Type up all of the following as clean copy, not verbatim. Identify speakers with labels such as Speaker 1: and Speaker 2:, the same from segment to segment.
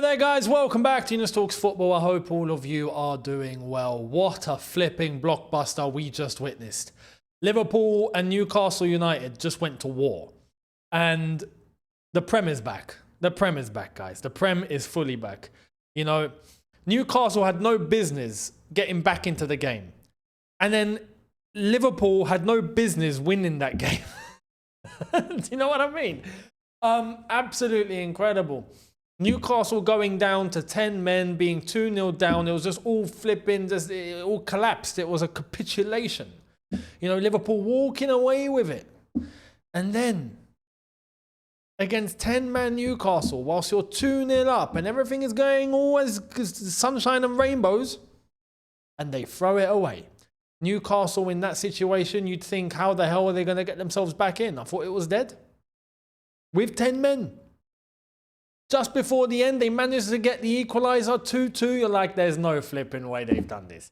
Speaker 1: there, guys. Welcome back to Younes Talks Football. I hope all of you are doing well. What a flipping blockbuster we just witnessed. Liverpool and Newcastle United just went to war. And the Prem is back. The Prem is back, guys. The Prem is fully back. You know, Newcastle had no business getting back into the game. And then Liverpool had no business winning that game. Do you know what I mean? Absolutely incredible. Newcastle going down to 10 men, being 2-0 down. It was just all flipping, it all collapsed. It was a capitulation. You know, Liverpool walking away with it. And then, against 10-man Newcastle, whilst you're 2-0 up and everything is going always sunshine and rainbows, and they throw it away. Newcastle in that situation, you'd think, how the hell are they going to get themselves back in? I thought it was dead. With 10 men. Just before the end, they managed to get the equaliser 2-2. You're like, there's no flipping way they've done this.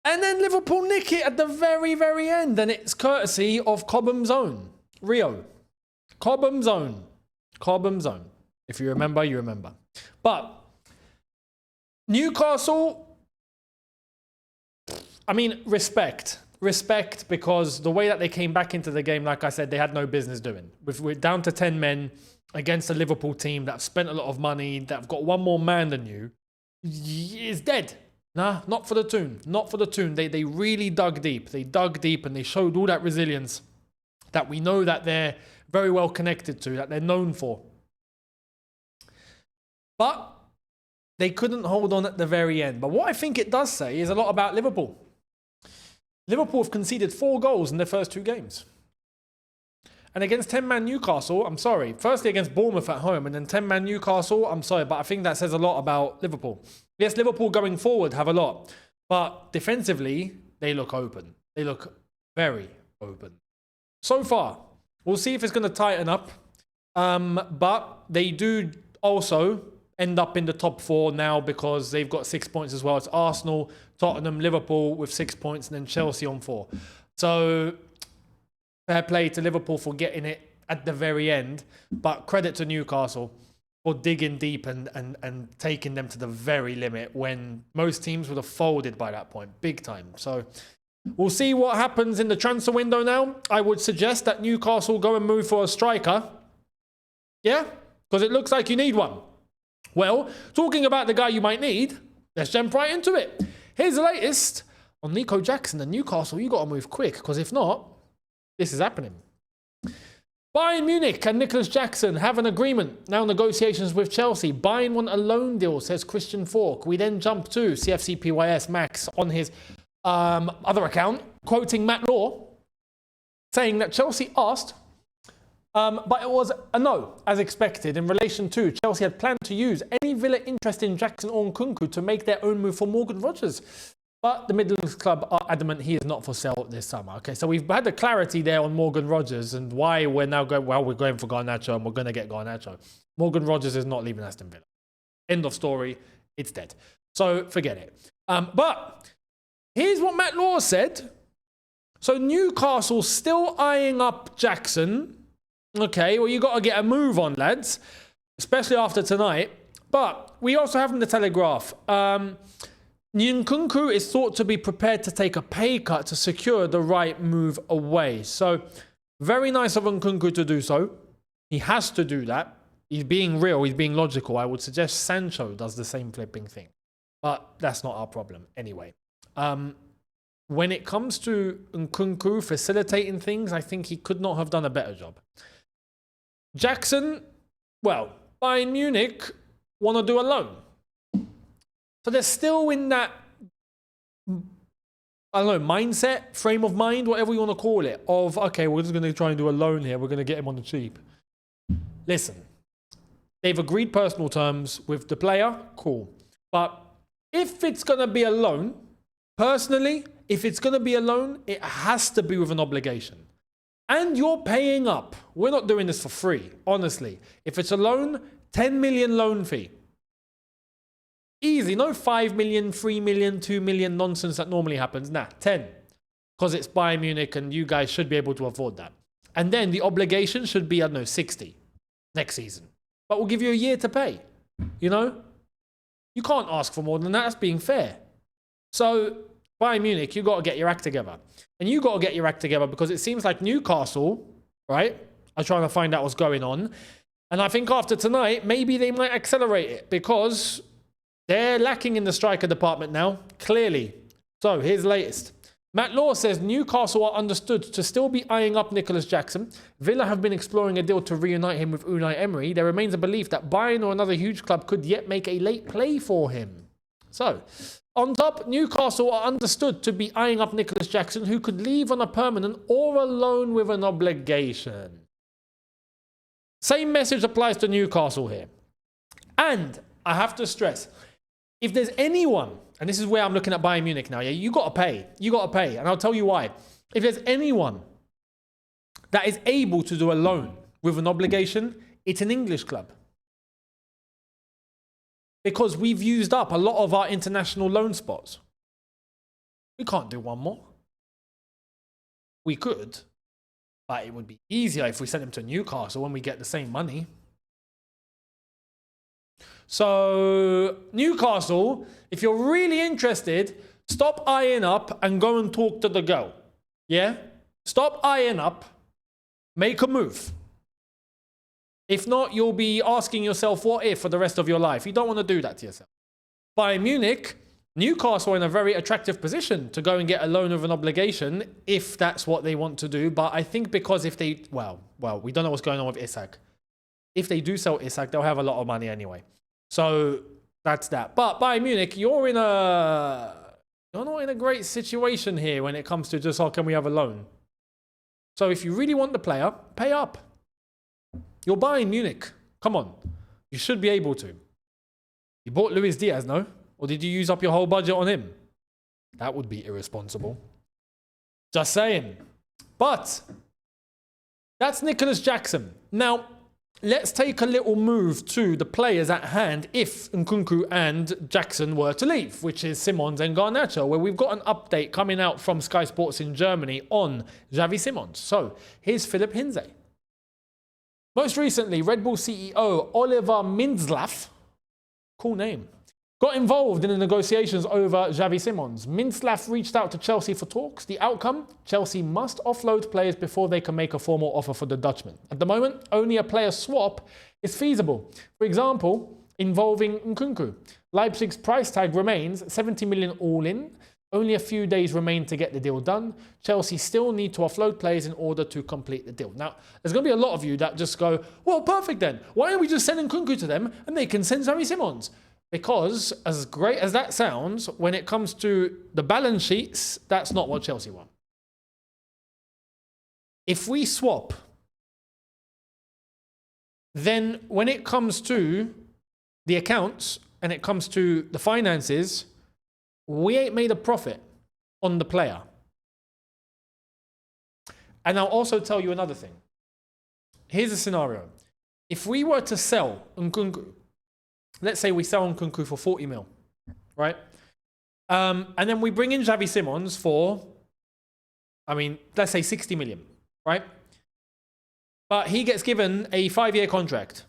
Speaker 1: And then Liverpool nick it at the very, very end. And it's courtesy of Cobham's own. Rio. Cobham's own. Cobham's own. If you remember, you remember. But Newcastle, I mean, respect. Respect, because the way that they came back into the game, like I said, they had no business doing. We're down to 10 men against a Liverpool team that have spent a lot of money, that have got one more man than you, is dead. Nah, not for the tune. Not for the tune. They really dug deep. They dug deep and they showed all that resilience that we know that they're very well connected to, that they're known for. But they couldn't hold on at the very end. But what I think it does say is a lot about Liverpool. Liverpool have conceded 4 goals in their first 2 games. And against 10-man Newcastle, I'm sorry. Firstly, against Bournemouth at home, and then 10-man Newcastle, I'm sorry, but I think that says a lot about Liverpool. Yes, Liverpool going forward have a lot. But defensively, they look open. They look very open. So far, we'll see if it's going to tighten up. But they do also end up in the top 4 now because they've got 6 points as well. It's Arsenal, Tottenham, Liverpool with 6 points, and then Chelsea on 4. So fair play to Liverpool for getting it at the very end, but credit to Newcastle for digging deep and taking them to the very limit when most teams would have folded by that point, big time. So we'll see what happens in the transfer window now. I would suggest that Newcastle go and move for a striker. Yeah, because it looks like you need one. Well, talking about the guy you might need, let's jump right into it. Here's the latest on Nico Jackson and Newcastle. You got to move quick, because if not, this is happening. Bayern Munich and Nicolas Jackson have an agreement. Now negotiations with Chelsea. Bayern want a loan deal, says Christian Falk. We then jump to CFC PYS Max on his other account, quoting Matt Law, saying that Chelsea asked, but it was a no, as expected, in relation to Chelsea had planned to use any Villa interest in Jackson or Nkunku to make their own move for Morgan Rogers. But the Midlands club are adamant he is not for sale this summer. Okay, so we've had the clarity there on Morgan Rogers and why we're now going, well, we're going for Garnacho and we're going to get Garnacho. Morgan Rogers is not leaving Aston Villa. End of story. It's dead. So forget it. But here's what Matt Law said. So Newcastle still eyeing up Jackson. Okay, well, you got to get a move on, lads, especially after tonight. But we also have in the Telegraph, Nkunku is thought to be prepared to take a pay cut to secure the right move away. So, very nice of Nkunku to do so. He has to do that. He's being real. He's being logical. I would suggest Sancho does the same flipping thing. But that's not our problem anyway. When it comes to Nkunku facilitating things, I think he could not have done a better job. Jackson, well, Bayern Munich want to do a loan. So they're still in that, I don't know, mindset, frame of mind, whatever you want to call it, of, okay, we're just going to try and do a loan here. We're going to get him on the cheap. Listen, they've agreed personal terms with the player. Cool. But if it's going to be a loan, personally, if it's going to be a loan, it has to be with an obligation. And you're paying up. We're not doing this for free, honestly. If it's a loan, 10 million loan fee. Easy, no 5 million, 3 million, 2 million nonsense that normally happens. Nah, 10. Because it's Bayern Munich and you guys should be able to afford that. And then the obligation should be, I don't know, 60 next season. But we'll give you a year to pay. you know? You can't ask for more than that. That's being fair. So, Bayern Munich, you got to get your act together. And you got to get your act together because it seems like Newcastle, right, are trying to find out what's going on. And I think after tonight, maybe they might accelerate it because they're lacking in the striker department now, clearly. So, here's the latest. Matt Law says Newcastle are understood to still be eyeing up Nicolas Jackson. Villa have been exploring a deal to reunite him with Unai Emery. There remains a belief that Bayern or another huge club could yet make a late play for him. So, on top, Newcastle are understood to be eyeing up Nicolas Jackson, who could leave on a permanent or a loan with an obligation. Same message applies to Newcastle here. And I have to stress, if there's anyone, and this is where I'm looking at Bayern Munich now, yeah, you got to pay. You got to pay. And I'll tell you why. If there's anyone that is able to do a loan with an obligation, it's an English club. Because we've used up a lot of our international loan spots. We can't do one more. We could, but it would be easier if we sent him to Newcastle when we get the same money. So, Newcastle, if you're really interested, stop eyeing up and go and talk to the girl. Yeah? Stop eyeing up. Make a move. If not, you'll be asking yourself what if for the rest of your life. You don't want to do that to yourself. Bayern Munich, Newcastle are in a very attractive position to go and get a loan of an obligation if that's what they want to do. But I think because if they, well, we don't know what's going on with Isak. If they do sell Isak, they'll have a lot of money anyway. So that's that. But Bayern Munich, you're not in a great situation here when it comes to just, oh, can we have a loan? So if you really want the player, pay up. You're Bayern Munich. Come on. You should be able to. You bought Luis Diaz, no? Or did you use up your whole budget on him? That would be irresponsible. Just saying. But that's Nicolas Jackson. Now, let's take a little move to the players at hand if Nkunku and Jackson were to leave, which is Simons and Garnacho, where we've got an update coming out from Sky Sports in Germany on Xavi Simons. So, here's Philipp Hinze. Most recently, Red Bull CEO Oliver Mintzlaff, cool name, got involved in the negotiations over Xavi Simons. Mintzlaff reached out to Chelsea for talks. The outcome? Chelsea must offload players before they can make a formal offer for the Dutchman. At the moment, only a player swap is feasible. For example, involving Nkunku. Leipzig's price tag remains 70 million all in. Only a few days remain to get the deal done. Chelsea still need to offload players in order to complete the deal. Now, there's going to be a lot of you that just go, well, perfect then. Why don't we just send Nkunku to them and they can send Xavi Simons? Because as great as that sounds, when it comes to the balance sheets, that's not what Chelsea want. If we swap, then when it comes to the accounts and it comes to the finances, we ain't made a profit on the player. And I'll also tell you another thing. Here's a scenario. If we were to sell Nkunku, let's say we sell Nkunku for 40 mil, right? And then we bring in Xavi Simons for, let's say 60 million, right? But he gets given a 5-year contract.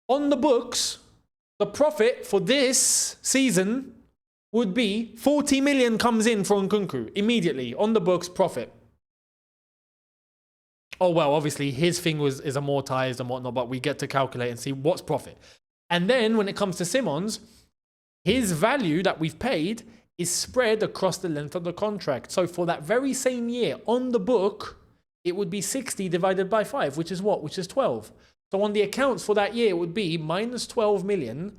Speaker 1: On the books, the profit for this season would be 40 million comes in for Nkunku immediately on the books profit. Oh, well, obviously his thing is amortized and whatnot, but we get to calculate and see what's profit. And then when it comes to Simons, his value that we've paid is spread across the length of the contract. So for that very same year on the book, it would be 60 divided by 5, which is what? Which is 12. So on the accounts for that year, it would be minus 12 million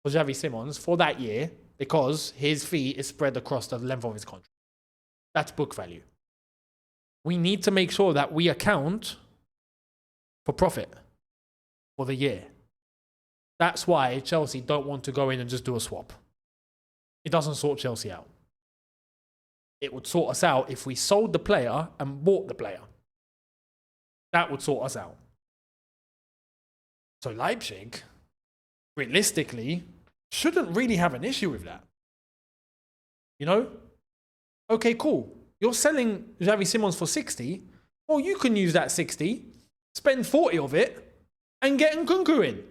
Speaker 1: for Xavi Simons for that year because his fee is spread across the length of his contract. That's book value. We need to make sure that we account for profit for the year. That's why Chelsea don't want to go in and just do a swap. It doesn't sort Chelsea out. It would sort us out if we sold the player and bought the player. That would sort us out. So Leipzig, realistically, shouldn't really have an issue with that. You know? Okay, cool. You're selling Xavi Simons for 60. Well, you can use that 60, spend 40 of it, and get Nkunku in.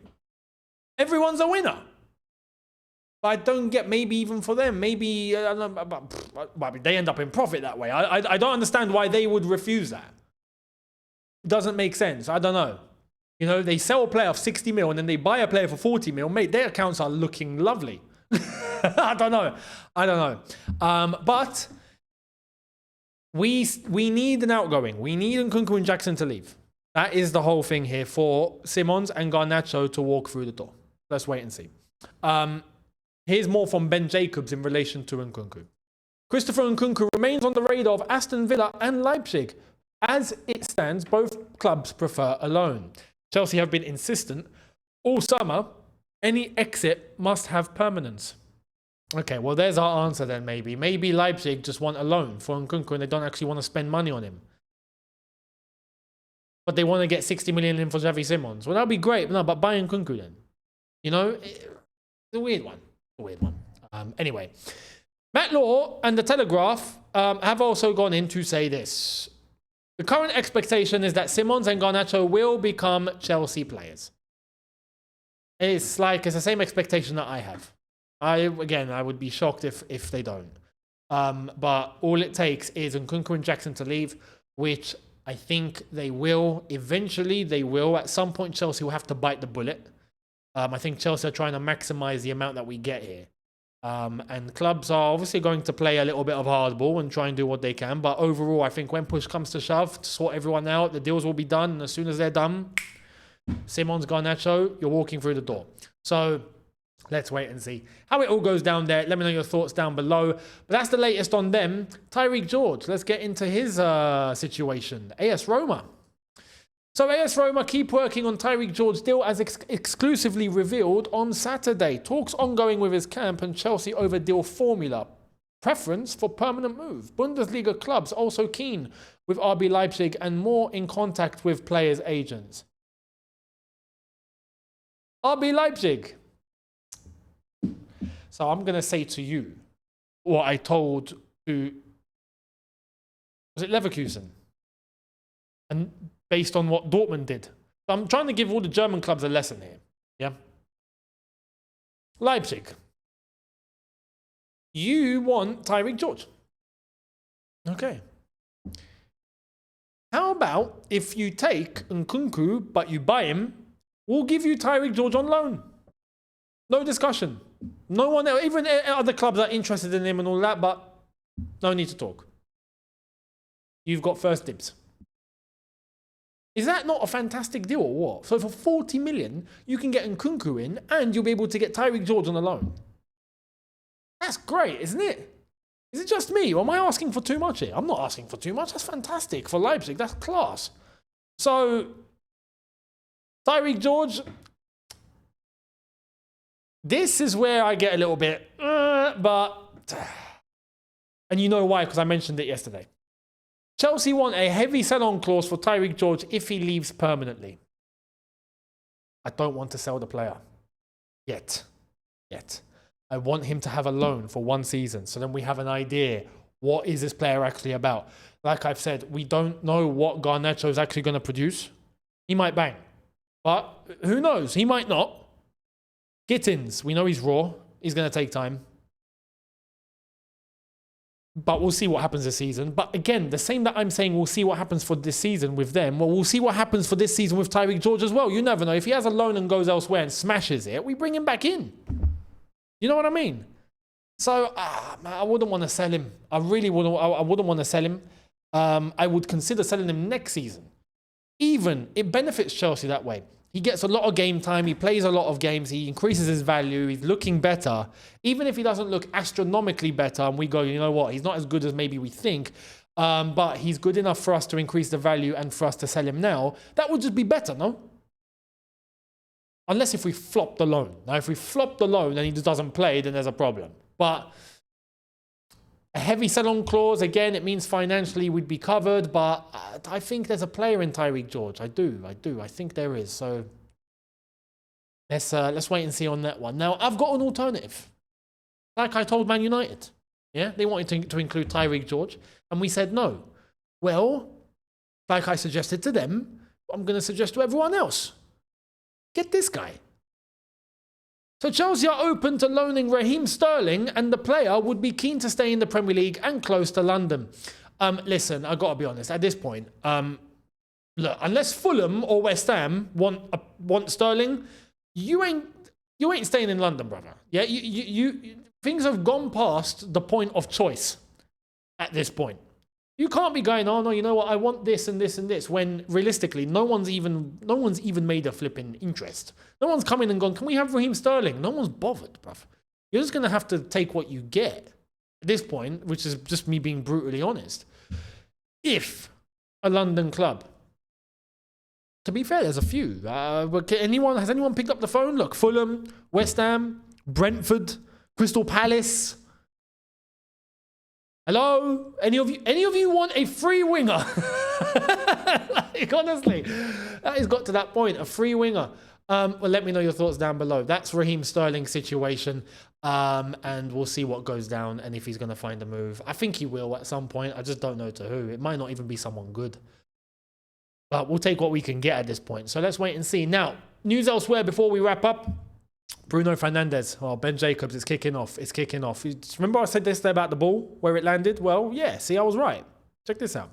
Speaker 1: Everyone's a winner. But I don't get, maybe even for them, maybe I don't know, but they end up in profit that way. I don't understand why they would refuse that. It doesn't make sense. I don't know. You know, they sell a player for 60 mil and then they buy a player for 40 mil. Mate, their accounts are looking lovely. I don't know. But we need an outgoing. We need Nkunku and Jackson to leave. That is the whole thing here for Simons and Garnacho to walk through the door. Let's wait and see. Here's more from Ben Jacobs in relation to Nkunku. Christopher Nkunku remains on the radar of Aston Villa and Leipzig. As it stands, both clubs prefer a loan. Chelsea have been insistent all summer. Any exit must have permanence. Okay, well, there's our answer then, maybe. Maybe Leipzig just want a loan for Nkunku and they don't actually want to spend money on him. But they want to get 60 million in for Xavi Simons. Well, that would be great. No, but buy Nkunku then. You know, it's a weird one. Anyway, Matt Law and The Telegraph have also gone in to say this. The current expectation is that Simons and Garnacho will become Chelsea players. It's the same expectation that I have. I would be shocked if they don't. But all it takes is Nkunku and Jackson to leave, which I think they will. Eventually, they will. At some point, Chelsea will have to bite the bullet. I think Chelsea are trying to maximize the amount that we get here. And clubs are obviously going to play a little bit of hardball and try and do what they can. But overall, I think when push comes to shove, to sort everyone out, the deals will be done. And as soon as they're done, Simons, Garnacho, you're walking through the door. So let's wait and see how it all goes down there. Let me know your thoughts down below. But that's the latest on them. Tyrique George, let's get into his situation. AS Roma. So AS Roma keep working on Tyrique George's deal as exclusively revealed on Saturday. Talks ongoing with his camp and Chelsea over deal formula. Preference for permanent move. Bundesliga clubs also keen with RB Leipzig and more in contact with players' agents. RB Leipzig. So I'm going to say to you what I told to, was it Leverkusen? And based on what Dortmund did. So I'm trying to give all the German clubs a lesson here. Yeah. Leipzig. You want Tyrique George. Okay. How about if you take Nkunku, but you buy him, we'll give you Tyrique George on loan. No discussion. No one else, even other clubs are interested in him and all that, but no need to talk. You've got first dibs. Is that not a fantastic deal or what? So for 40 million, you can get Nkunku in and you'll be able to get Tyrique George on a loan. That's great, isn't it? Is it just me or am I asking for too much here? I'm not asking for too much. That's fantastic for Leipzig. That's class. So Tyrique George, this is where I get a little bit, but, and you know why, because I mentioned it yesterday. Chelsea want a heavy sell-on clause for Tyrique George if he leaves permanently. I don't want to sell the player. Yet. I want him to have a loan for one season. So then we have an idea. What is this player actually about? Like I've said, we don't know what Garnacho is actually going to produce. He might bang. But who knows? He might not. Gittins, we know he's raw. He's going to take time. But we'll see what happens this season. But again, the same that I'm saying we'll see what happens for this season with them, well, we'll see what happens for this season with Tyrique George as well. You never know. If he has a loan and goes elsewhere and smashes it, we bring him back in. You know what I mean? So, I wouldn't want to sell him. I really wouldn't. I wouldn't want to sell him. I would consider selling him next season. Even, it benefits Chelsea that way. He gets a lot of game time. He plays a lot of games. He increases his value. He's looking better. Even if he doesn't look astronomically better and we go, you know what, he's not as good as maybe we think, but he's good enough for us to increase the value and for us to sell him now, that would just be better, no? Unless if we flop the loan. Now, if we flop the loan and he just doesn't play, then there's a problem. But a heavy sell-on clause, again, it means financially we'd be covered, but I think there's a player in Tyrique George. I do. I think there is. So let's wait and see on that one. Now, I've got an alternative. Like I told Man United. Yeah, they wanted to include Tyrique George, and we said no. Well, like I suggested to them, I'm going to suggest to everyone else. Get this guy. So Chelsea are open to loaning Raheem Sterling, and the player would be keen to stay in the Premier League and close to London. Listen, I got to be honest. At this point, look, unless Fulham or West Ham want Sterling, you ain't staying in London, brother. Yeah, you things have gone past the point of choice at this point. You can't be going, oh no, you know what, I want this and this and this, when realistically no one's even made a flipping interest. No one's come in and gone, can we have Raheem Sterling? No one's bothered, bruv. You're just gonna have to take what you get at this point, which is just me being brutally honest. If a London club, to be fair, there's a few. Has anyone picked up the phone? Look, Fulham, West Ham, Brentford, Crystal Palace. Hello? Any of you want a free winger? Like, honestly, that has got to that point, a free winger. Well, let me know your thoughts down below. That's Raheem Sterling's situation. And we'll see what goes down and if he's going to find a move. I think he will at some point. I just don't know to who. It might not even be someone good. But we'll take what we can get at this point. So let's wait and see. Now, news elsewhere before we wrap up. Bruno Fernandes. Oh, Ben Jacobs, it's kicking off. It's kicking off. Remember I said this about the ball, where it landed? Well, yeah, see, I was right. Check this out.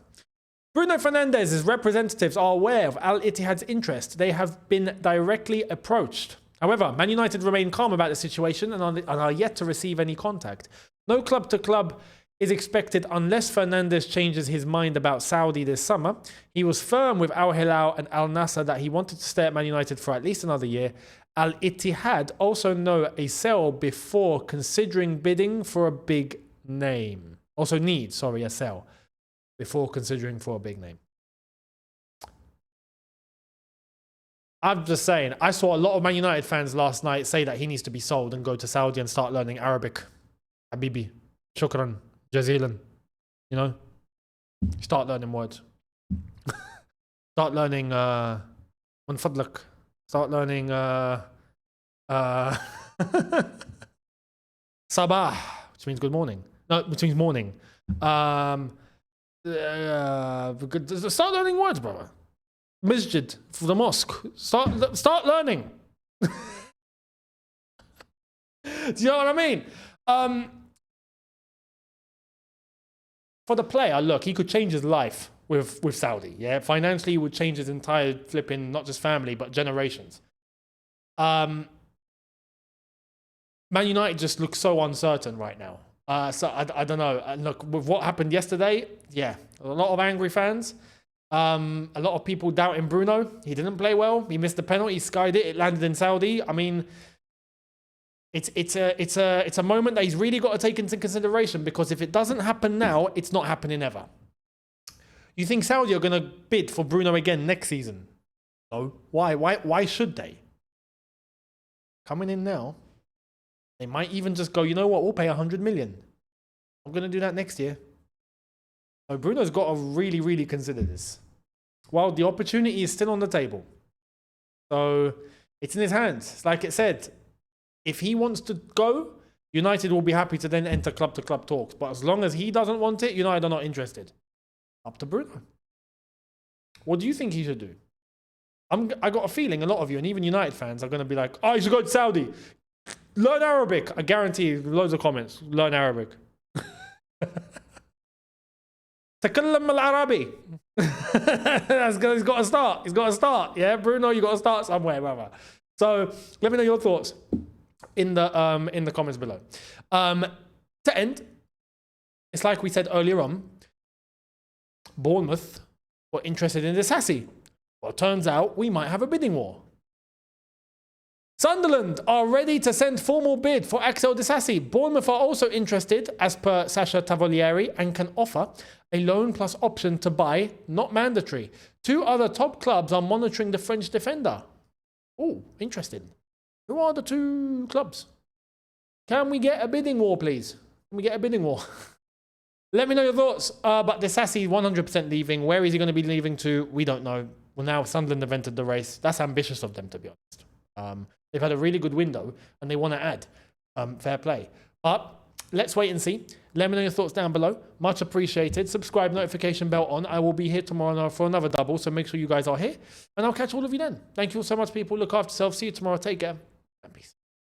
Speaker 1: Bruno Fernandes' representatives are aware of Al Ittihad's interest. They have been directly approached. However, Man United remain calm about the situation and are yet to receive any contact. No club-to-club is expected unless Fernandes changes his mind about Saudi this summer. He was firm with Al Hilal and Al Nassr that he wanted to stay at Man United for at least another year. Al Ittihad also know a sell before considering bidding for a big name. Also needs, sorry, a sell before considering for a big name. I'm just saying, I saw a lot of Man United fans last night say that he needs to be sold and go to Saudi and start learning Arabic. Habibi, shukran, jazilan. You know? Start learning words. Start learning, man fadlak. Start learning, sabah, which means good morning. No, which means morning. Start learning words, brother. Masjid, for the mosque. Start learning. Do you know what I mean? For the player, look, he could change his life with Saudi. Yeah, financially, he would change his entire flipping, not just family, but generations. Man United just looks so uncertain right now. So I don't know. And look, with what happened yesterday, yeah, a lot of angry fans. A lot of people doubting Bruno. He didn't play well. He missed the penalty. He skied it. It landed in Saudi. I mean, it's a moment that he's really got to take into consideration, because if it doesn't happen now, it's not happening ever. You think Saudi are going to bid for Bruno again next season? No. Why? Why should they? Coming in now, they might even just go, you know what? We'll pay 100 million. I'm going to do that next year. So Bruno's got to really, really consider this. Well, the opportunity is still on the table. So it's in his hands. Like it said, if he wants to go, United will be happy to then enter club-to-club talks. But as long as he doesn't want it, United are not interested. Up to Bruno. What do you think he should do? I got a feeling a lot of you, and even United fans, are going to be like, oh, you should go to Saudi. Learn Arabic. I guarantee loads of comments. Learn Arabic. تكلم العربي. He's got to start. He's got to start. Yeah, Bruno, you got to start somewhere, brother. So let me know your thoughts in the comments below. To end, it's like we said earlier on. Bournemouth were interested in Disasi. Well, it turns out we might have a bidding war. Sunderland are ready to send formal bid for Axel Disasi. Bournemouth are also interested, as per Sasha Tavolieri, and can offer a loan plus option to buy, not mandatory. 2 other top clubs are monitoring the French defender. Oh, interesting. Who are the 2 clubs? Can we get a bidding war, please? Can we get a bidding war? Let me know your thoughts. But Disasi 100% leaving. Where is he going to be leaving to? We don't know. Well, now Sunderland have entered the race. That's ambitious of them, to be honest. They've had a really good window and they want to add. Fair play. But let's wait and see. Let me know your thoughts down below. Much appreciated. Subscribe, notification bell on. I will be here tomorrow for another double, so make sure you guys are here. And I'll catch all of you then. Thank you all so much, people. Look after yourself. See you tomorrow. Take care. And peace.